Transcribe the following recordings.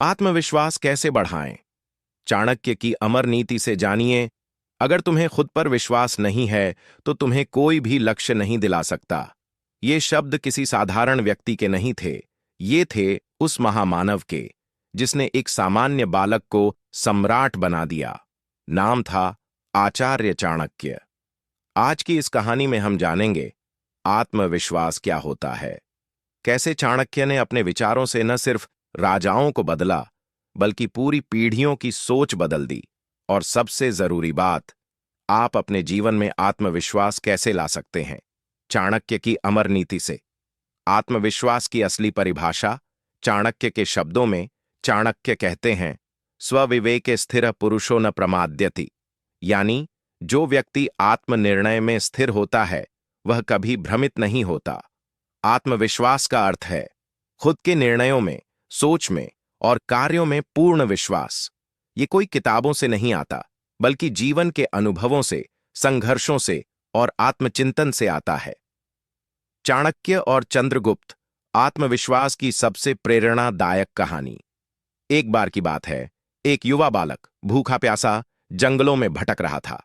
आत्मविश्वास कैसे बढ़ाएं? चाणक्य की अमर नीति से जानिए। अगर तुम्हें खुद पर विश्वास नहीं है तो तुम्हें कोई भी लक्ष्य नहीं दिला सकता। ये शब्द किसी साधारण व्यक्ति के नहीं थे, ये थे उस महामानव के जिसने एक सामान्य बालक को सम्राट बना दिया। नाम था आचार्य चाणक्य। आज की इस कहानी में हम जानेंगे आत्मविश्वास क्या होता है, कैसे चाणक्य ने अपने विचारों से न सिर्फ राजाओं को बदला बल्कि पूरी पीढ़ियों की सोच बदल दी, और सबसे जरूरी बात, आप अपने जीवन में आत्मविश्वास कैसे ला सकते हैं चाणक्य की अमर नीति से। आत्मविश्वास की असली परिभाषा चाणक्य के शब्दों में। चाणक्य कहते हैं, स्वविवेके स्थिर पुरुषो न प्रमाद्यति, यानी जो व्यक्ति आत्मनिर्णय में स्थिर होता है वह कभी भ्रमित नहीं होता। आत्मविश्वास का अर्थ है खुद के निर्णयों में, सोच में और कार्यों में पूर्ण विश्वास। ये कोई किताबों से नहीं आता बल्कि जीवन के अनुभवों से, संघर्षों से और आत्मचिंतन से आता है। चाणक्य और चंद्रगुप्त, आत्मविश्वास की सबसे प्रेरणादायक कहानी। एक बार की बात है, एक युवा बालक भूखा प्यासा जंगलों में भटक रहा था।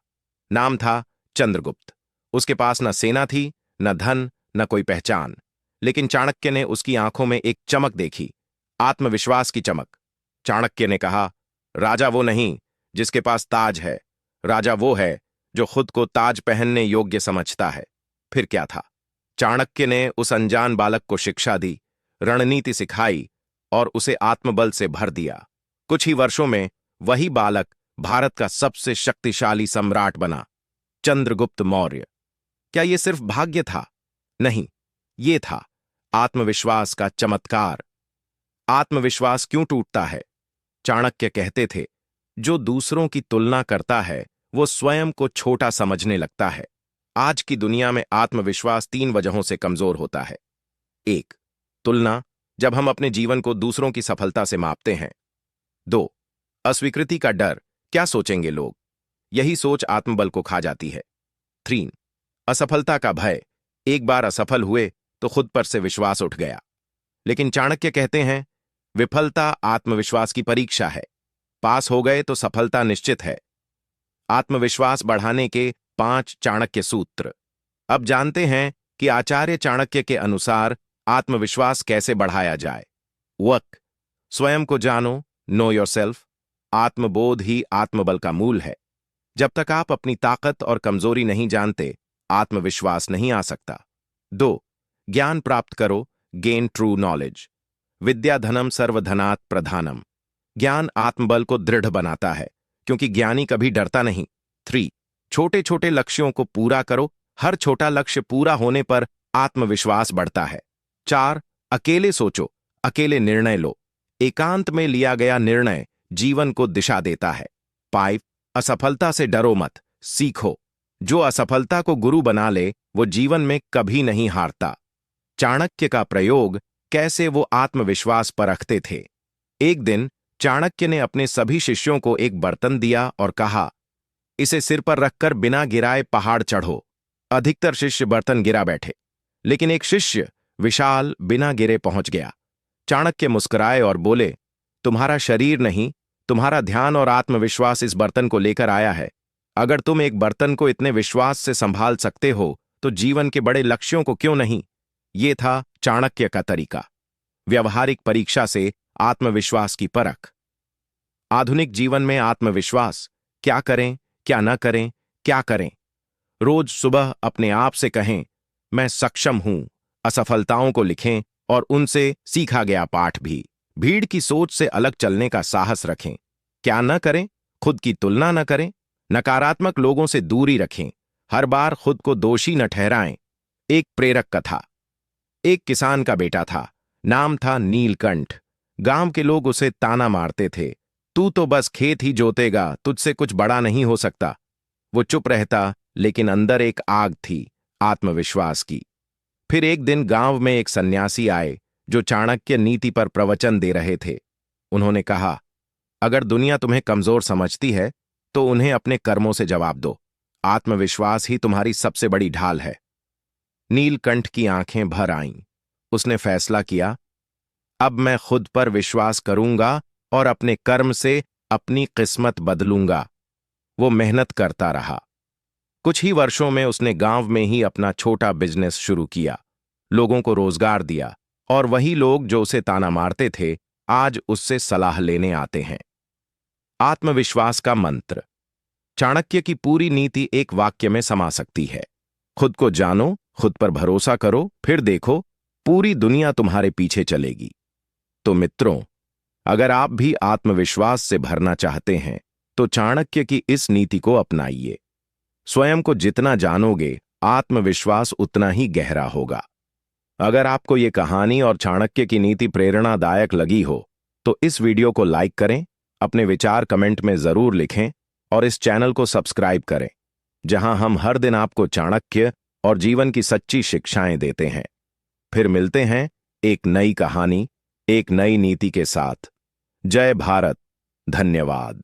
नाम था चंद्रगुप्त। उसके पास न सेना थी, न धन, न कोई पहचान। लेकिन चाणक्य ने उसकी आंखों में एक चमक देखी, आत्मविश्वास की चमक। चाणक्य ने कहा, राजा वो नहीं जिसके पास ताज है, राजा वो है जो खुद को ताज पहनने योग्य समझता है। फिर क्या था? चाणक्य ने उस अनजान बालक को शिक्षा दी, रणनीति सिखाई और उसे आत्मबल से भर दिया। कुछ ही वर्षों में वही बालक भारत का सबसे शक्तिशाली सम्राट बना, चंद्रगुप्त मौर्य। क्या यह सिर्फ भाग्य था? नहीं, ये था आत्मविश्वास का चमत्कार। आत्मविश्वास क्यों टूटता है? चाणक्य कहते थे, जो दूसरों की तुलना करता है वो स्वयं को छोटा समझने लगता है। आज की दुनिया में आत्मविश्वास 3 वजहों से कमजोर होता है। 1. तुलना, जब हम अपने जीवन को दूसरों की सफलता से मापते हैं। 2. अस्वीकृति का डर, क्या सोचेंगे लोग, यही सोच आत्मबल को खा जाती है। 3. असफलता का भय, एक बार असफल हुए तो खुद पर से विश्वास उठ गया। लेकिन चाणक्य कहते हैं, विफलता आत्मविश्वास की परीक्षा है, पास हो गए तो सफलता निश्चित है। आत्मविश्वास बढ़ाने के 5 चाणक्य सूत्र। अब जानते हैं कि आचार्य चाणक्य के अनुसार आत्मविश्वास कैसे बढ़ाया जाए। वक, स्वयं को जानो, नो योरसेल्फ। आत्मबोध ही आत्मबल का मूल है। जब तक आप अपनी ताकत और कमजोरी नहीं जानते, आत्मविश्वास नहीं आ सकता। 2. ज्ञान प्राप्त करो, गेन ट्रू नॉलेज। विद्या धनम सर्वधनात् प्रधानम। ज्ञान आत्मबल को दृढ़ बनाता है, क्योंकि ज्ञानी कभी डरता नहीं। 3. छोटे छोटे लक्ष्यों को पूरा करो, हर छोटा लक्ष्य पूरा होने पर आत्मविश्वास बढ़ता है। 4. अकेले सोचो, अकेले निर्णय लो। एकांत में लिया गया निर्णय जीवन को दिशा देता है। 5. असफलता से डरो मत, सीखो। जो असफलता को गुरु बना ले वो जीवन में कभी नहीं हारता। चाणक्य का प्रयोग, कैसे वो आत्मविश्वास परखते थे। एक दिन चाणक्य ने अपने सभी शिष्यों को एक बर्तन दिया और कहा, इसे सिर पर रखकर बिना गिराए पहाड़ चढ़ो। अधिकतर शिष्य बर्तन गिरा बैठे, लेकिन एक शिष्य विशाल बिना गिरे पहुंच गया। चाणक्य मुस्कुराए और बोले, तुम्हारा शरीर नहीं, तुम्हारा ध्यान और आत्मविश्वास इस बर्तन को लेकर आया है। अगर तुम एक बर्तन को इतने विश्वास से संभाल सकते हो तो जीवन के बड़े लक्ष्यों को क्यों नहीं। ये था चाणक्य का तरीका, व्यवहारिक परीक्षा से आत्मविश्वास की परख। आधुनिक जीवन में आत्मविश्वास, क्या करें, क्या न करें, क्या करें। रोज सुबह अपने आप से कहें, मैं सक्षम हूं। असफलताओं को लिखें और उनसे सीखा गया पाठ भी। भीड़ की सोच से अलग चलने का साहस रखें। क्या न करें? खुद की तुलना न करें, नकारात्मक लोगों से दूरी रखें, हर बार खुद को दोषी न ठहराएं। एक प्रेरक कथा। एक किसान का बेटा था, नाम था नीलकंठ। गांव के लोग उसे ताना मारते थे, तू तो बस खेत ही जोतेगा, तुझसे कुछ बड़ा नहीं हो सकता। वो चुप रहता, लेकिन अंदर एक आग थी, आत्मविश्वास की। फिर एक दिन गांव में एक सन्यासी आए जो चाणक्य नीति पर प्रवचन दे रहे थे। उन्होंने कहा, अगर दुनिया तुम्हें कमजोर समझती है तो उन्हें अपने कर्मों से जवाब दो। आत्मविश्वास ही तुम्हारी सबसे बड़ी ढाल है। नीलकंठ की आंखें भर आईं। उसने फैसला किया, अब मैं खुद पर विश्वास करूंगा और अपने कर्म से अपनी किस्मत बदलूंगा। वो मेहनत करता रहा। कुछ ही वर्षों में उसने गांव में ही अपना छोटा बिजनेस शुरू किया, लोगों को रोजगार दिया, और वही लोग जो उसे ताना मारते थे आज उससे सलाह लेने आते हैं। आत्मविश्वास का मंत्र। चाणक्य की पूरी नीति एक वाक्य में समा सकती है। खुद को जानो, खुद पर भरोसा करो, फिर देखो पूरी दुनिया तुम्हारे पीछे चलेगी। तो मित्रों, अगर आप भी आत्मविश्वास से भरना चाहते हैं तो चाणक्य की इस नीति को अपनाइए। स्वयं को जितना जानोगे, आत्मविश्वास उतना ही गहरा होगा। अगर आपको ये कहानी और चाणक्य की नीति प्रेरणादायक लगी हो तो इस वीडियो को लाइक करें, अपने विचार कमेंट में जरूर लिखें और इस चैनल को सब्सक्राइब करें, जहां हम हर दिन आपको चाणक्य और जीवन की सच्ची शिक्षाएं देते हैं। फिर मिलते हैं एक नई कहानी, एक नई नीति के साथ। जय भारत। धन्यवाद।